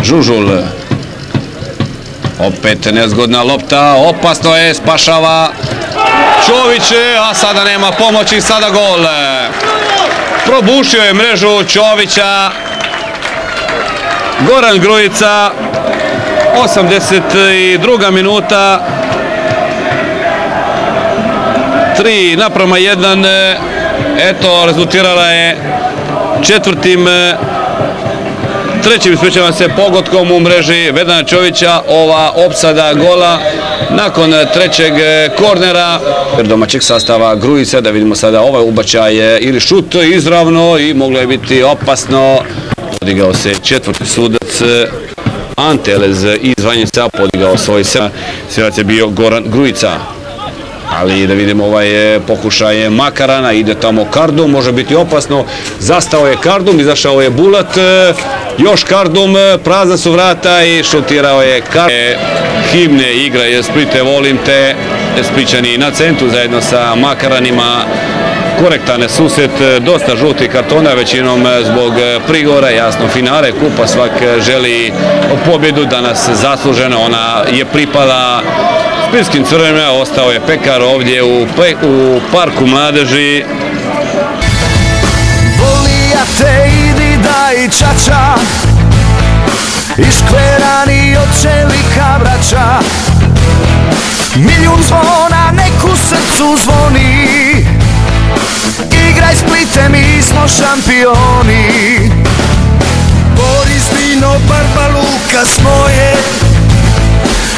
Žužul. Opet nezgodna lopta, opasno je, spašava Čović, a sada nema pomoći, sada gol. Probušio je mrežu Čovića Goran Grujica, 82. minuta, 3:1, eto, rezultirala je trećim ispričavam se pogodkom u mreži Vedana Čovića, ova opsada gola nakon trećeg kornera domaćeg sastava Grujica. Da vidimo sada ovaj ubačaj ili šut izravno i moglo je biti opasno. Podigao se četvrti sudac Ante Elez iz Vanjica, podigao svoj strelac je bio Goran Grujica. Ali da vidimo ovaj pokušaj Makarana, ide tamo Kardum, može biti opasno, zastao je Kardum, izašao je Bulat, još Kardum, prazna su vrata i šutirao je Kardum. Himne igra je Splite volim te, Splićani na centru zajedno sa Makaranima, korektan susret, dosta žutih kartona, većinom zbog prigovora, jasno finale kupa, svak želi pobjedu, danas zasluženo, ona je pripala splitskim crvenima, ostao je Pekar ovdje u parku mladeži. Volija te idi daj čača, iškverani od čelika braća, milijun zvona neku srcu zvoni, igraj Splite, mi smo šampioni. Boris, Dino, Barba, Lukas moje,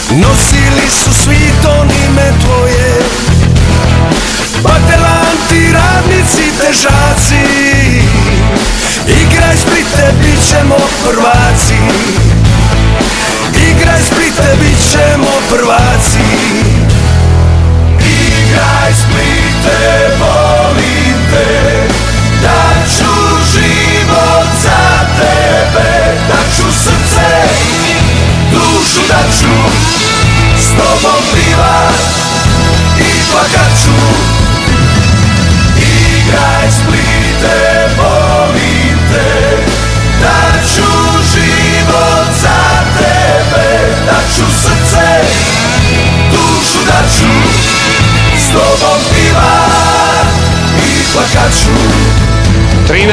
nosili su svi to ime tvoje, batelanti, radnici, težaci, igraj Splite, bit ćemo prvaci, igraj Splite, bit ćemo prvaci, igraj Splite, volim te, daću život za tebe, daću srce, dušu daću, s tobom plivat i plakat ću. Igraj Splite, volim te, daću život za tebe, daću srce, dušu daću, s tobom plivat i plakat ću. 13.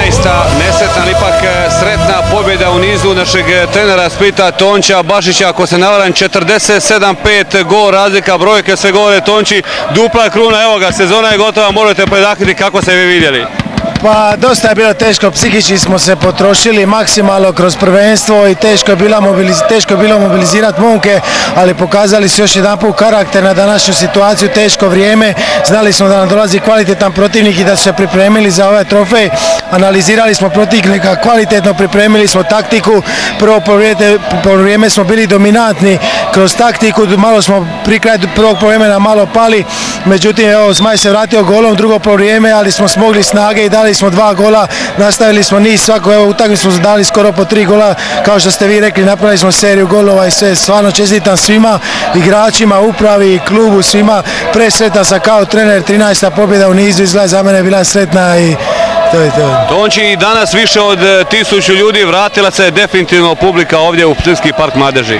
nesretna, ali ipak sretna pobjeda u nizu našeg trenera Splita Tončija Bašića, ako se ne varam 47-5 gol razlika, brojke sve govore, Tonči dupla kruna, evo ga, sezona je gotova, možete predahniti, kako ste vi vidjeli? Pa dosta je bilo teško, psihički smo se potrošili maksimalno kroz prvenstvo i teško je bilo mobilizirati momke, ali pokazali su još jedan put karakter na današnju situaciju, teško vrijeme, znali smo da nam dolazi kvalitetan protivnik i da su se pripremili za ovaj trofej, analizirali smo protivnika kvalitetno, pripremili smo taktiku, prvo vrijeme smo bili dominantni kroz taktiku, malo smo pri kraju prvog vremena malo pali, međutim evo Zmaj se vratio golom drugo vrijeme, ali smo smogli snage i dali smo 2 gola, nastavili smo niz, svako evo utakmicu smo dali skoro po 3 gola, kao što ste vi rekli, napravili smo seriju golova i sve, stvarno čestitam svima, igračima, upravi, klubu, svima, presretan sam kao trener, 13. pobjeda u nizu, izgleda za mene bila sretna i to je to. Tonči, danas više od 1000 ljudi, vratila se definitivno publika ovdje u Splitski park mladeži.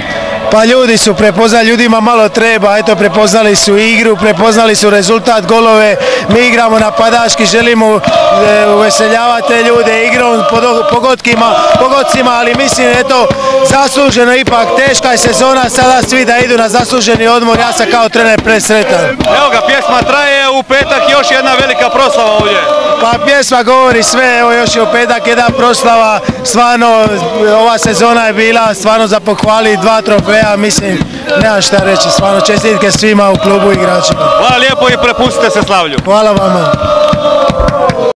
Pa ljudi su prepoznali, ljudima malo treba, eto prepoznali su igru, prepoznali su rezultat, golove, mi igramo napadački, želimo uveseljavati te ljude igrom, pogodcima, ali mislim eto zasluženo ipak, teška je sezona, sada svi da idu na zasluženi odmor, ja sam kao trener presretan. Evo ga, pjesma traje, u petak još jedna velika proslava ovdje. Pa pjesma govori sve, evo još je u petak jedna proslava, stvarno ova sezona je bila stvarno za pohvali, 2 trofeja, mislim, nemam šta reći, stvarno čestitke svima u klubu i igračima. Hvala lijepo i prepustite se slavlju. Hvala vama.